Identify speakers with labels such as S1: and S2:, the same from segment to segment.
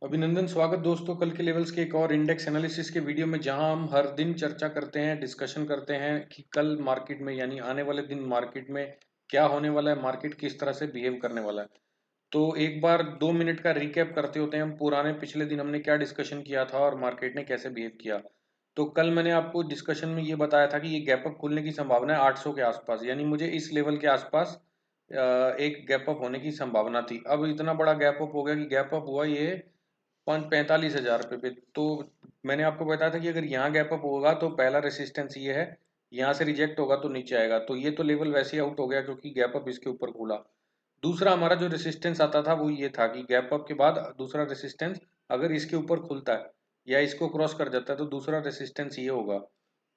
S1: अभिनंदन, स्वागत दोस्तों कल के लेवल्स के एक और इंडेक्स एनालिसिस के वीडियो में, जहां हम हर दिन चर्चा करते हैं, डिस्कशन करते हैं कि कल मार्केट में यानी आने वाले दिन मार्केट में क्या होने वाला है, मार्केट किस तरह से बिहेव करने वाला है। तो एक बार 2 मिनट का रिकैप करते होते हैं हम पुराने पिछले दिन हमने क्या डिस्कशन किया था और मार्केट ने कैसे बिहेव किया। तो कल मैंने आपको डिस्कशन में ये बताया था कि ये गैप अप खुलने की संभावना है 800 के आसपास, यानी मुझे इस लेवल के आसपास एक गैप अप होने की संभावना थी। अब इतना बड़ा गैप अप हो गया कि गैप अप हुआ ये 45,000 रुपये पे। तो मैंने आपको बताया था कि अगर यहाँ गैप अप होगा तो पहला रेसिस्टेंस ये है, यहाँ से रिजेक्ट होगा तो नीचे आएगा। तो ये तो लेवल वैसे ही आउट हो गया क्योंकि गैप अप इसके ऊपर खुला। दूसरा हमारा जो रेसिस्टेंस आता था वो ये था कि गैप अप के बाद दूसरा रेसिस्टेंस अगर इसके ऊपर खुलता है या इसको क्रॉस कर जाता है तो दूसरा रेसिस्टेंस ये होगा।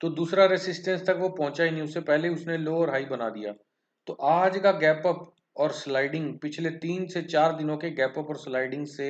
S1: तो दूसरा रेसिस्टेंस तक वो पहुंचा ही नहीं, उससे पहले उसने लो और हाई बना दिया। तो आज का गैप अप और स्लाइडिंग पिछले 3 से 4 दिनों के गैप अप और स्लाइडिंग से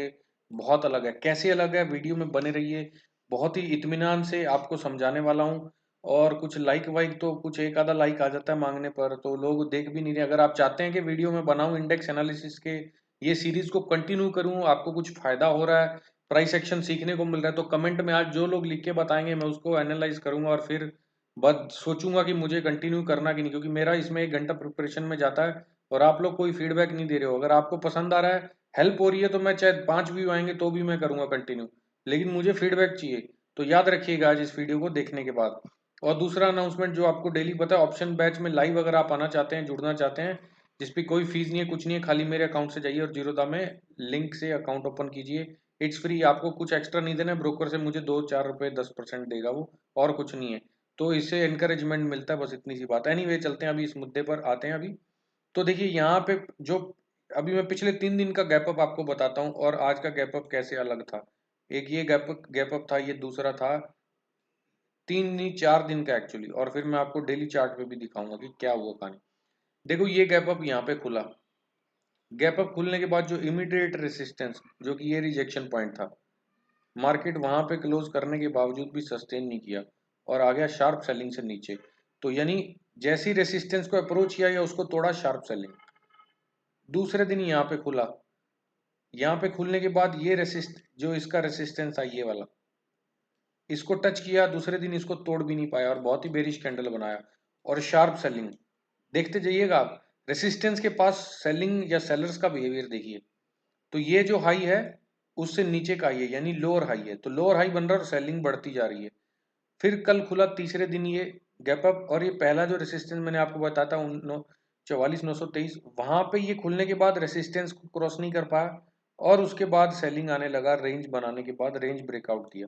S1: बहुत अलग है। कैसे अलग है, वीडियो में बने रहिए। बहुत ही इत्मीनान से आपको समझाने वाला हूँ। और कुछ लाइक वाइक तो कुछ एक आधा लाइक आ जाता है मांगने पर, तो लोग देख भी नहीं रहे। अगर आप चाहते हैं कि वीडियो में बनाऊं इंडेक्स एनालिसिस के, ये सीरीज को कंटिन्यू करूं, आपको कुछ फायदा हो रहा है, प्राइस एक्शन सीखने को मिल रहा है, तो कमेंट में आज जो लोग लिख के बताएंगे मैं उसको एनालाइज करूंगा और फिर बस सोचूंगा कि मुझे कंटिन्यू करना कि नहीं, क्योंकि मेरा इसमें 1 घंटा प्रिपरेशन में जाता है और आप लोग कोई फीडबैक नहीं दे रहे हो। अगर आपको पसंद आ रहा है, हेल्प हो रही है, तो मैं चाहे 5 व्यू आएंगे तो भी मैं करूंगा कंटिन्यू, लेकिन मुझे फीडबैक चाहिए। तो याद रखिएगा आज इस वीडियो को देखने के बाद। और दूसरा अनाउंसमेंट जो आपको डेली पता है, ऑप्शन बैच में लाइव अगर आप आना चाहते हैं, जुड़ना चाहते हैं, जिसपे कोई फीस नहीं है, कुछ नहीं है, खाली मेरे अकाउंट से जाइए और जीरोधा में लिंक से अकाउंट ओपन कीजिए। इट्स फ्री, आपको कुछ एक्स्ट्रा नहीं देना है। ब्रोकर से मुझे 2-4 रुपये 10% देगा वो, और कुछ नहीं है। तो इससे एनकरेजमेंट मिलता है, बस इतनी सी बात है। एनीवे चलते हैं, अभी इस मुद्दे पर आते हैं। अभी तो देखिए यहाँ पे जो अभी मैं पिछले 3 दिन का गैप अप आपको बताता हूँ और आज का गैप अप कैसे अलग था। एक ये गैप अप था, ये दूसरा था 3 नहीं 4 दिन का एक्चुअली, और फिर मैं आपको डेली चार्ट पे भी दिखाऊंगा कि क्या हुआ कहानी। देखो ये गैप अप यहाँ पे खुला, गैप अप खुलने के बाद जो इमीडिएट रेसिस्टेंस, जो कि ये रिजेक्शन पॉइंट था, मार्केट वहां पे क्लोज करने के बावजूद भी सस्टेन नहीं किया और आ गया शार्प सेलिंग से नीचे। तो यानी जैसी रेसिस्टेंस को अप्रोच किया या उसको तोड़ा, शार्प सेलिंग। दूसरे दिन यहाँ पे खुला, यहाँ पे खुलने के बाद ये रेसिस्ट जो इसका रेसिस्टेंस था ये वाला, इसको टच किया, दूसरे दिन इसको तोड़ भी नहीं पाया और बहुत ही बेरिश कैंडल बनाया और शार्प सेलिंग। देखते जाइएगा आप, रेसिस्टेंस के पास सेलिंग या सेलर्स का बिहेवियर देखिए। तो ये जो हाई है उससे नीचे का हाई है, यानी लोअर हाई है, तो लोअर हाई बन रहा है और सेलिंग बढ़ती जा रही है। फिर कल खुला तीसरे दिन ये गैप अप, और ये पहला जो रेसिस्टेंस मैंने आपको बताया था 44,923, वहां पे ये खुलने के बाद रेसिस्टेंस को क्रॉस नहीं कर पाया और उसके बाद सेलिंग आने लगा। रेंज बनाने के बाद रेंज ब्रेकआउट दिया,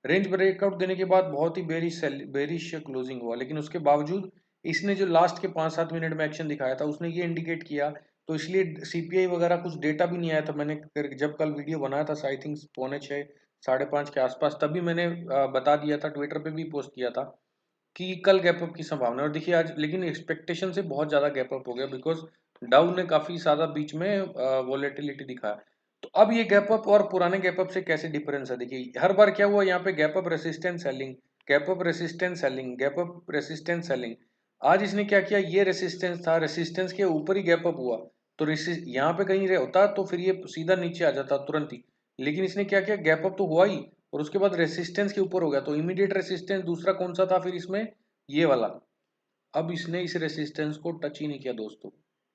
S1: रेंज ब्रेकआउट देने के बाद बहुत ही बेरिश क्लोजिंग हुआ, लेकिन उसके बावजूद इसने जो लास्ट के 5-7 मिनट में एक्शन दिखाया था उसने ये इंडिकेट किया। तो इसलिए सीपीआई वगैरह कुछ डेटा भी नहीं आया था। मैंने जब कल वीडियो बनाया था आई थिंक 4:45 5:30 के आसपास, तभी मैंने बता दिया था, ट्विटर पे भी पोस्ट किया था कि कल गैप अप की संभावना है। और देखिए आज लेकिन एक्सपेक्टेशन से बहुत ज्यादा गैप अप हो गया, बिकॉज डाउ ने काफी ज्यादा बीच में वोलेटिलिटी दिखाया। तो अब ये गैप अप और पुराने गैप अप से कैसे डिफरेंस है, देखिए हर बार क्या हुआ यहाँ पे, gap up resistance selling, gap up resistance selling, gap up resistance selling. आज इसने क्या किया, ये रेसिस्टेंस था, रेसिस्टेंस के ऊपर ही गैप अप हुआ, तो यहाँ पे कहीं होता तो फिर ये सीधा नीचे आ जाता तुरंत ही। लेकिन इसने क्या किया, गैप अप तो हुआ ही और उसके बाद रेसिस्टेंस के ऊपर हो गया। तो इमीडिएट रेसिस्टेंस दूसरा कौन सा था फिर इसमें, ये वाला। अब इसने इस रेसिस्टेंस को टच ही नहीं किया दोस्तों।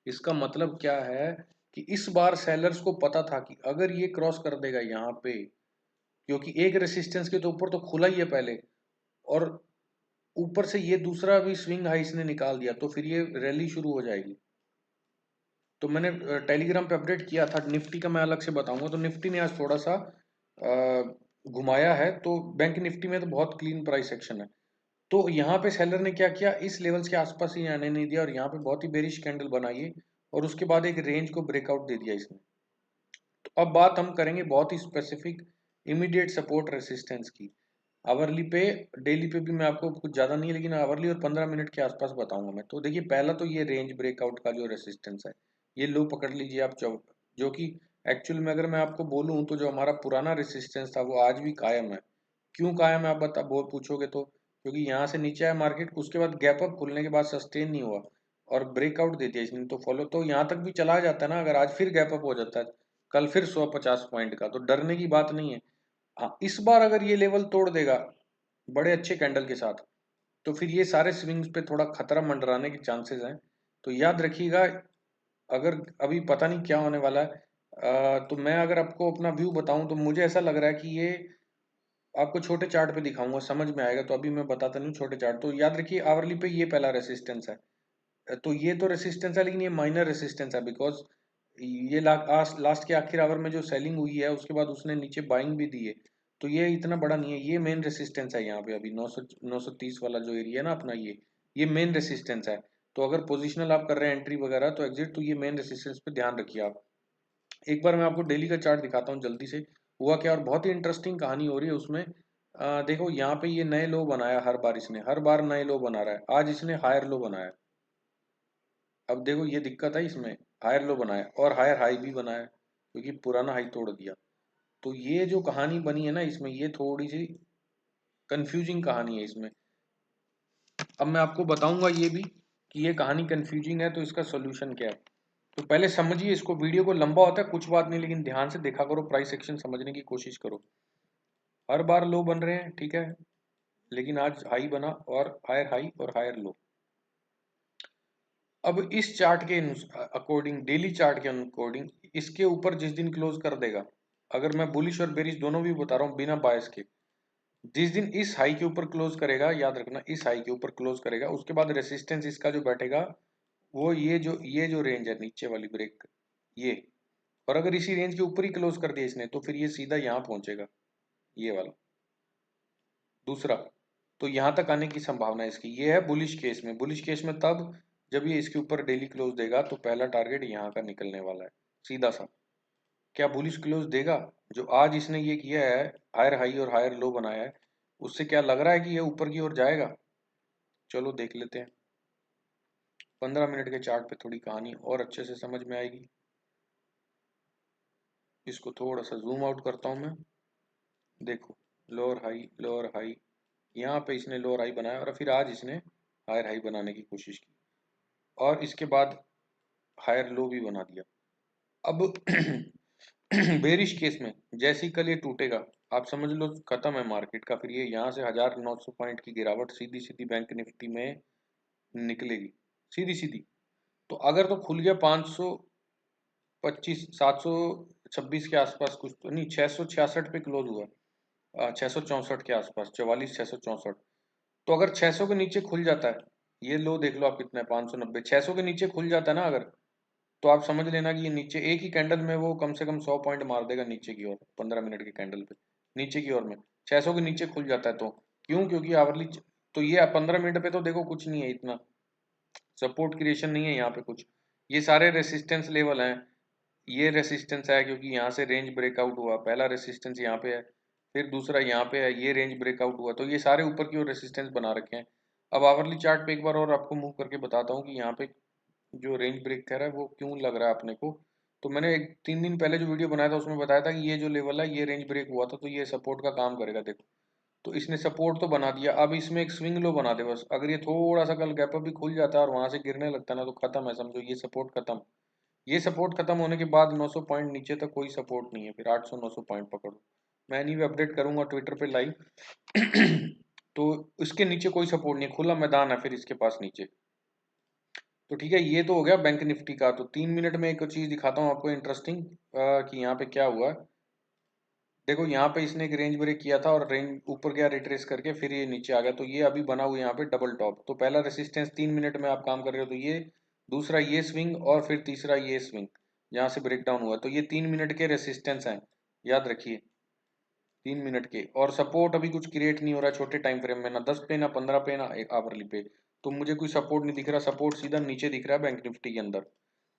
S1: इसका मतलब क्या है कि इस बार सेलर्स को पता था कि अगर ये क्रॉस कर देगा यहाँ पे, क्योंकि एक रेसिस्टेंस के तो ऊपर तो खुला ही है पहले, और ऊपर से ये दूसरा भी स्विंग हाई इसने निकाल दिया, तो फिर ये रैली शुरू हो जाएगी। तो मैंने टेलीग्राम पे अपडेट किया था, निफ्टी का मैं अलग से बताऊंगा। तो निफ्टी ने आज थोड़ा सा घुमाया है, तो बैंक निफ्टी में तो बहुत क्लीन प्राइस एक्शन है। तो यहाँ पे सेलर ने क्या किया, इस लेवल्स के आसपास ही आने नहीं दिया और यहाँ पे बहुत ही बेरिश कैंडल बनाई है और उसके बाद एक रेंज को ब्रेकआउट दे दिया इसने। तो अब बात हम करेंगे बहुत ही स्पेसिफिक इमीडिएट सपोर्ट रेसिस्टेंस की। आवरली पे, डेली पे भी मैं आपको कुछ ज़्यादा नहीं है, लेकिन आवरली और 15 मिनट के आसपास बताऊंगा मैं। तो देखिए पहला तो ये रेंज ब्रेकआउट का जो रेसिस्टेंस है, ये लो पकड़ लीजिए आप, जो कि एक्चुअल में अगर मैं आपको बोलूँ तो जो हमारा पुराना रेसिस्टेंस था वो आज भी कायम है। क्यों कायम है आप बता वो पूछोगे तो, क्योंकि यहाँ से नीचे आया मार्केट, उसके बाद गैप अप खुलने के बाद सस्टेन नहीं हुआ और ब्रेकआउट दे दिया इसने। तो फॉलो तो यहाँ तक भी चला जाता है ना, अगर आज फिर गैप अप हो जाता है कल फिर 150 पॉइंट का, तो डरने की बात नहीं है। हाँ, इस बार अगर ये लेवल तोड़ देगा बड़े अच्छे कैंडल के साथ, तो फिर ये सारे स्विंग्स पे थोड़ा खतरा मंडराने के चांसेस हैं। तो याद रखिएगा, अगर अभी पता नहीं क्या होने वाला है, तो मैं अगर आपको अपना व्यू बताऊं तो मुझे ऐसा लग रहा है कि ये आपको छोटे चार्ट पे दिखाऊंगा, समझ में आएगा। तो अभी मैं बताता नहीं छोटे चार्ट। तो याद रखिए आवरली पे ये पहला रेसिस्टेंस है, तो ये तो रेसिस्टेंस है लेकिन ये माइनर रेसिस्टेंस है, बिकॉज ये लास्ट के आखिर आवर में जो सेलिंग हुई है उसके बाद उसने नीचे बाइंग भी दी है, तो ये इतना बड़ा नहीं है। ये मेन रेसिस्टेंस है यहाँ पे अभी 930 वाला जो एरिया है ना अपना, ये मेन रेसिस्टेंस है। तो अगर पोजिशनल आप कर रहे हैं एंट्री वगैरह तो एग्जिट, तो ये मेन रेसिस्टेंस पे ध्यान रखिए आप। एक बार मैं आपको डेली का चार्ट दिखाता हूँ जल्दी से, हुआ क्या। और बहुत ही इंटरेस्टिंग कहानी हो रही है उसमें। देखो यहाँ पे ये नए लो बनाया, हर बार इसने, हर बार नए लो बना रहा है। आज इसने हायर लो बनाया। अब देखो ये दिक्कत है इसमें, हायर लो बनाया और हायर हाई भी बनाया क्योंकि पुराना हाई तोड़ दिया। तो ये जो कहानी बनी है ना इसमें, ये थोड़ी सी कंफ्यूजिंग कहानी है इसमें। अब मैं आपको बताऊंगा ये भी कि ये कहानी कंफ्यूजिंग है तो इसका सोल्यूशन क्या है। तो पहले समझिए इसको, वीडियो को लंबा होता है कुछ बात नहीं, लेकिन ध्यान से देखा करो, प्राइस एक्शन समझने की कोशिश करो। हर बार लो बन रहे हैं ठीक है, लेकिन आज हाई बना और हायर हाई और हायर लो। अब इस चार्ट के अकॉर्डिंग, डेली चार्ट के अकॉर्डिंग, इसके ऊपर जिस दिन क्लोज कर देगा, अगर मैं बुलिश और बेरिश दोनों भी बता रहा हूँ बिना बायस के, जिस दिन इस हाई के ऊपर क्लोज करेगा, याद रखना इस हाई के ऊपर क्लोज करेगा, उसके बाद रेसिस्टेंस इसका जो बैठेगा वो ये जो रेंज है नीचे वाली ब्रेक, ये। और अगर इसी रेंज के ऊपर ही क्लोज कर दिया इसने, तो फिर ये सीधा यहाँ पहुंचेगा, ये वाला दूसरा। तो यहाँ तक आने की संभावना है इसकी, ये है बुलिश केस में। बुलिश केस में तब जब ये इसके ऊपर डेली क्लोज देगा, तो पहला टारगेट यहाँ का निकलने वाला है सीधा सा। क्या बुलिश क्लोज देगा? जो आज इसने ये किया है, हायर हाई और हायर लो बनाया है, उससे क्या लग रहा है कि ये ऊपर की ओर जाएगा? चलो देख लेते हैं। 15 मिनट के चार्ट पे थोड़ी कहानी और अच्छे से समझ में आएगी। इसको थोड़ा सा जूम आउट करता हूँ मैं। देखो, लोअर हाई, यहाँ पे इसने लोअर हाई बनाया और फिर आज इसने हायर हाई बनाने की कोशिश की और इसके बाद हायर लो भी बना दिया। अब बेरिश केस में जैसे ही कल ये टूटेगा, आप समझ लो खत्म है मार्केट का। फिर ये यहाँ से 1900 पॉइंट की गिरावट सीधी सीधी बैंक निफ्टी में निकलेगी, सीधी सीधी। तो अगर तो खुल गया 525 726 के आसपास, कुछ तो नहीं, 666 पे क्लोज हुआ, 664 के आसपास, 44 664। तो अगर 600 के नीचे खुल जाता है, ये लो देख लो आप कितना है, 590, 600 के नीचे खुल जाता है ना अगर, तो आप समझ लेना कि ये नीचे एक ही कैंडल में वो कम से कम 100 पॉइंट मार देगा नीचे की ओर, 15 मिनट के कैंडल पे नीचे की ओर में 600 के नीचे खुल जाता है। तो क्यों? क्योंकि आवरली, तो ये 15 मिनट पे तो देखो कुछ नहीं है इतना, सपोर्ट क्रिएशन नहीं है यहाँ पे कुछ, ये सारे रेसिस्टेंस लेवल हैं। ये रेसिस्टेंस है क्योंकि यहाँ से रेंज ब्रेकआउट हुआ, पहला रेसिस्टेंस यहाँ पे है, फिर दूसरा यहाँ पे है, ये रेंज ब्रेकआउट हुआ, तो ये सारे ऊपर की ओर रेसिस्टेंस बना रखे हैं। अब आवरली चार्ट पे एक बार और आपको मूव करके बताता हूँ कि यहाँ पे जो रेंज ब्रेक कर रहा है वो क्यों लग रहा है अपने को। तो मैंने 3 दिन पहले जो वीडियो बनाया था उसमें बताया था कि ये जो लेवल है ये रेंज ब्रेक हुआ था, तो ये सपोर्ट का काम करेगा। देखो, तो इसने सपोर्ट तो बना दिया, अब इसमें एक स्विंग लो बना दे बस। अगर ये थोड़ा सा कल गैप अप भी खुल जाता है और वहां से गिरने लगता है ना, तो खत्म है, समझो ये सपोर्ट खत्म। ये सपोर्ट खत्म होने के बाद 900 पॉइंट नीचे तक कोई सपोर्ट नहीं है, फिर 800 900 पॉइंट पकड़ो। मैं नहीं भी अपडेट करूंगा ट्विटर पे लाइव। तो इसके नीचे कोई सपोर्ट नहीं है, खुला मैदान है फिर इसके पास नीचे। तो ठीक है, ये तो हो गया बैंक निफ्टी का। तो 3 मिनट में एक चीज दिखाता हूँ आपको इंटरेस्टिंग, कि यहाँ पे क्या हुआ। देखो यहाँ पे इसने एक रेंज ब्रेक किया था और रेंज ऊपर गया रिट्रेस करके, फिर ये नीचे आ गया। तो ये अभी बना हुआ है यहाँ पे डबल टॉप। तो पहला रेसिस्टेंस 3 मिनट में आप काम कर रहे हो, तो ये दूसरा ये स्विंग और फिर तीसरा ये स्विंग जहाँ से ब्रेक डाउन हुआ। तो ये 3 मिनट के रेसिस्टेंस हैं, याद रखिए, 3 मिनट के। और सपोर्ट अभी कुछ क्रिएट नहीं हो रहा है छोटे टाइम फ्रेम में, ना 10 पे ना 15 पे ना एक आवरली पे। तो मुझे कोई सपोर्ट नहीं दिख रहा, सपोर्ट सीधा नीचे दिख रहा है बैंक निफ्टी के अंदर।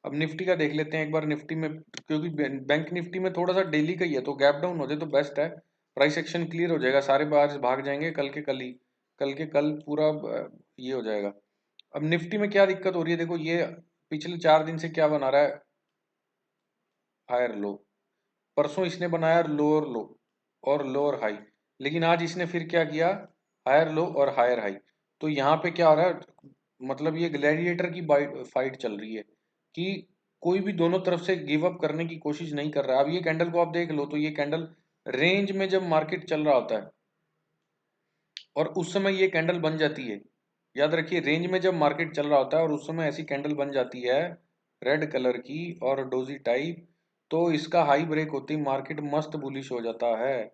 S1: अब निफ्टी का देख लेते हैं एक बार निफ्टी में, क्योंकि बैंक निफ्टी में थोड़ा सा डेली का ही है, तो गैप डाउन हो जाए तो बेस्ट है, प्राइस एक्शन क्लियर हो जाएगा, सारे बाहर भाग जाएंगे कल के कल ही, कल के कल पूरा ये हो जाएगा। अब निफ्टी में क्या दिक्कत हो रही है, देखो ये पिछले 4 दिन से क्या बना रहा है, हायर लो। परसों इसने बनाया लोअर लो और लोअर हाई, लेकिन आज इसने फिर क्या किया, हायर लो और हायर हाई। तो यहाँ पे क्या हो रहा है, मतलब ये ग्लैडिएटर की फाइट चल रही है कि कोई भी दोनों तरफ से गिव अप करने की कोशिश नहीं कर रहा है। अब ये कैंडल को आप देख लो तो ये कैंडल रेंज में जब मार्केट चल रहा होता है और उस समय ये कैंडल बन जाती है, याद रखिए रेंज में जब मार्केट चल रहा होता है और उस समय ऐसी कैंडल बन जाती है रेड कलर की और डोजी टाइप, तो इसका हाई ब्रेक होती मार्केट मस्त बुलिश हो जाता है।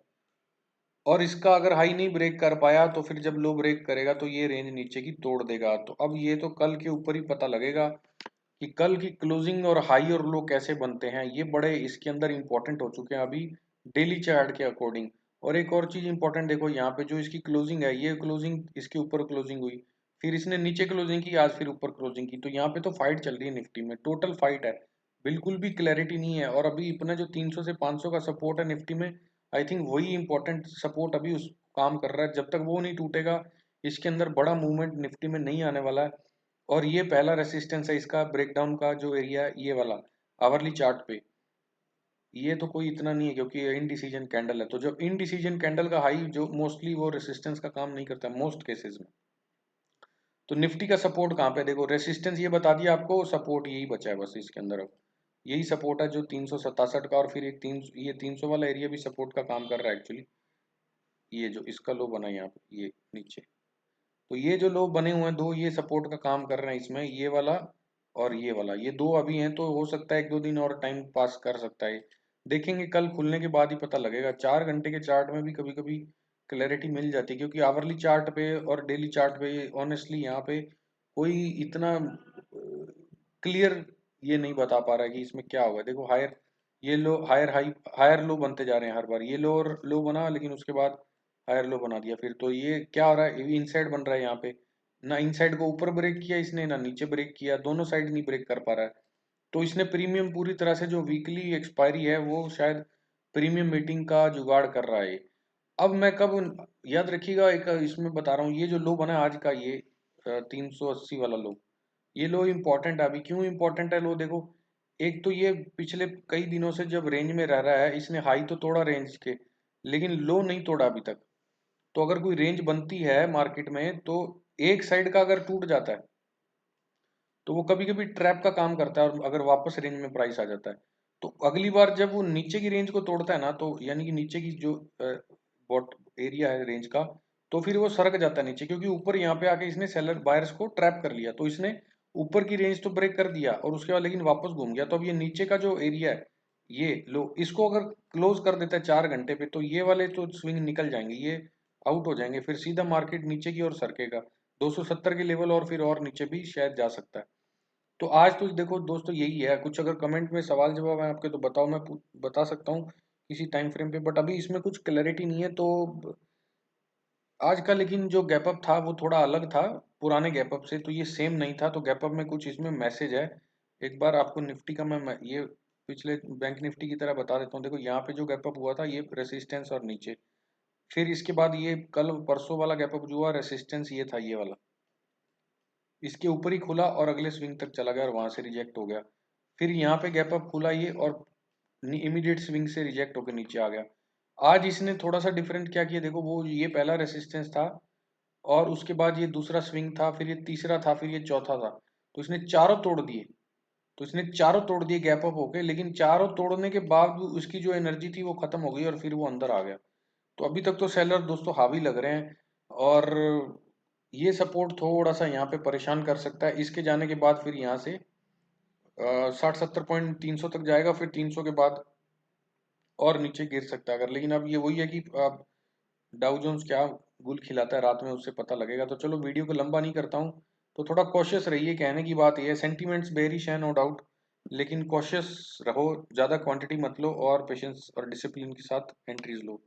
S1: और इसका अगर हाई नहीं ब्रेक कर पाया तो फिर जब लो ब्रेक करेगा तो ये रेंज नीचे की तोड़ देगा। तो अब ये तो कल के ऊपर ही पता लगेगा कि कल की क्लोजिंग और हाई और लो कैसे बनते हैं। ये बड़े इसके अंदर इंपॉर्टेंट हो चुके हैं अभी डेली चार्ट के अकॉर्डिंग। और एक और चीज इंपॉर्टेंट देखो यहाँ पे जो इसकी क्लोजिंग है, ये क्लोजिंग इसके ऊपर क्लोजिंग हुई, फिर इसने नीचे क्लोजिंग की, आज फिर ऊपर क्लोजिंग की। तो यहाँ पे तो फाइट चल रही है निफ्टी में, टोटल फाइट है, बिल्कुल भी क्लैरिटी नहीं है। और अभी इतना जो 300 से 500 का सपोर्ट है निफ्टी में, आई थिंक वही इंपॉर्टेंट सपोर्ट अभी उस काम कर रहा है। जब तक वो नहीं टूटेगा इसके अंदर बड़ा मूवमेंट निफ्टी में नहीं आने वाला है। और ये पहला रेसिस्टेंस है इसका ब्रेकडाउन का जो एरिया है, ये वाला आवरली चार्ट पे। ये तो कोई इतना नहीं है क्योंकि इनडिसीजन कैंडल है। तो जब इनडिसीजन कैंडल का हाई जो मोस्टली वो रेसिस्टेंस का काम नहीं करता मोस्ट केसेस में। तो निफ्टी का सपोर्ट कहाँ पे देखो, रेसिस्टेंस ये बता दिया आपको, सपोर्ट यही बचा है बस इसके अंदर। अब यही सपोर्ट है जो 367 का, और फिर एक ये 300 वाला एरिया भी सपोर्ट का काम कर रहा है एक्चुअली। ये जो इसका लो बना है यहाँ पे ये नीचे, तो ये जो लो बने हुए हैं दो, ये सपोर्ट का काम कर रहे हैं इसमें, ये वाला और ये वाला, ये दो अभी हैं। तो हो सकता है एक दो दिन और टाइम पास कर सकता है, देखेंगे कल खुलने के बाद ही पता लगेगा। 4 घंटे के चार्ट में भी कभी कभी क्लैरिटी मिल जाती है, क्योंकि आवरली चार्ट पे और डेली चार्ट पे ऑनेस्टली यहाँ पे कोई इतना क्लियर ये नहीं बता पा रहा है कि इसमें क्या होगा। देखो हायर, ये low higher high, higher low बनते जा रहे हैं हर बार। ये लो और लो बना लेकिन उसके बाद हायर लो बना दिया फिर। तो ये क्या हो रहा है, ये इनसाइड बन रहा है यहाँ पे, ना इनसाइड को ऊपर ब्रेक किया इसने ना नीचे ब्रेक किया, दोनों साइड नहीं ब्रेक कर पा रहा है। तो इसने प्रीमियम पूरी तरह से जो वीकली एक्सपायरी है वो शायद प्रीमियम मीटिंग का जुगाड़ कर रहा है। अब मैं कब, याद रखिएगा एक इसमें बता रहा हूँ, ये जो लो बना है आज का, ये 380 वाला लो, ये लो इम्पोर्टेंट है। अभी क्यों इम्पोर्टेंट है लो देखो, एक तो ये पिछले कई दिनों से जब रेंज में रह रहा है, इसने हाई तो तोड़ा रेंज के लेकिन लो नहीं तोड़ा अभी तक। तो अगर कोई रेंज बनती है मार्केट में तो एक साइड का अगर टूट जाता है तो वो कभी कभी ट्रैप का काम करता है, और अगर वापस रेंज में प्राइस आ जाता है तो अगली बार जब वो नीचे की रेंज को तोड़ता है ना, तो यानी कि नीचे की जो बॉट एरिया है रेंज का, तो फिर वो सरक जाता है नीचे, क्योंकि ऊपर यहाँ पे आके इसने सेलर बायर्स को ट्रैप कर लिया। तो इसने ऊपर की रेंज तो ब्रेक कर दिया और उसके बाद लेकिन वापस घूम गया। तो अब ये नीचे का जो एरिया है, ये लो, इसको अगर क्लोज कर देता है 4 घंटे पे, तो ये वाले तो स्विंग निकल जाएंगे, ये आउट हो जाएंगे, फिर सीधा मार्केट नीचे की ओर सरकेगा 270 के लेवल, और फिर और नीचे भी शायद जा सकता है। तो आज तो देखो दोस्तों यही है। कुछ अगर कमेंट में सवाल जवाब है आपके तो बताओ, मैं बता सकता हूँ किसी टाइम फ्रेम पे, बट अभी इसमें कुछ क्लैरिटी नहीं है। तो आज का लेकिन जो गैप अप था वो थोड़ा अलग था पुराने गैप अप से, तो ये सेम नहीं था। तो गैप अप में कुछ इसमें मैसेज है। एक बार आपको निफ्टी का मैं ये पिछले बैंक निफ्टी की तरह बता देता हूँ। देखो यहाँ पे जो गैप अप हुआ था ये रेसिस्टेंस और नीचे, फिर इसके बाद ये कल परसों वाला गैप अप जो हुआ रेसिस्टेंस ये था, ये वाला, इसके ऊपर ही खुला और अगले स्विंग तक चला गया और वहां से रिजेक्ट हो गया। फिर यहाँ पे गैप अप खुला ये और इमीडिएट स्विंग से रिजेक्ट होकर नीचे आ गया। आज इसने थोड़ा सा डिफरेंट क्या किया देखो, वो ये पहला रेसिस्टेंस था और उसके बाद ये दूसरा स्विंग था, फिर ये तीसरा था, फिर ये चौथा था। तो इसने चारों तोड़ दिए, तो इसने चारों तोड़ दिए गैप अप होके, लेकिन चारों तोड़ने के बाद भी उसकी जो एनर्जी थी वो खत्म हो गई और फिर वो अंदर आ गया। तो अभी तक तो सेलर दोस्तों हावी लग रहे हैं, और ये सपोर्ट थोड़ा सा यहाँ पे परेशान कर सकता है। इसके जाने के बाद फिर यहाँ से 60-70 पॉइंट 300 तक जाएगा, फिर 300 के बाद और नीचे गिर सकता है अगर। लेकिन अब ये वही है कि अब डाउ जोन्स क्या गुल खिलाता है रात में, उससे पता लगेगा। तो चलो वीडियो को लंबा नहीं करता हूँ, तो थोड़ा कॉशियस रहिए, कहने की बात ये है। सेंटीमेंट्स बेरिश है नो डाउट, लेकिन कॉशियस रहो, ज़्यादा क्वांटिटी मत लो और पेशेंस और डिसिप्लिन के साथ एंट्रीज लो।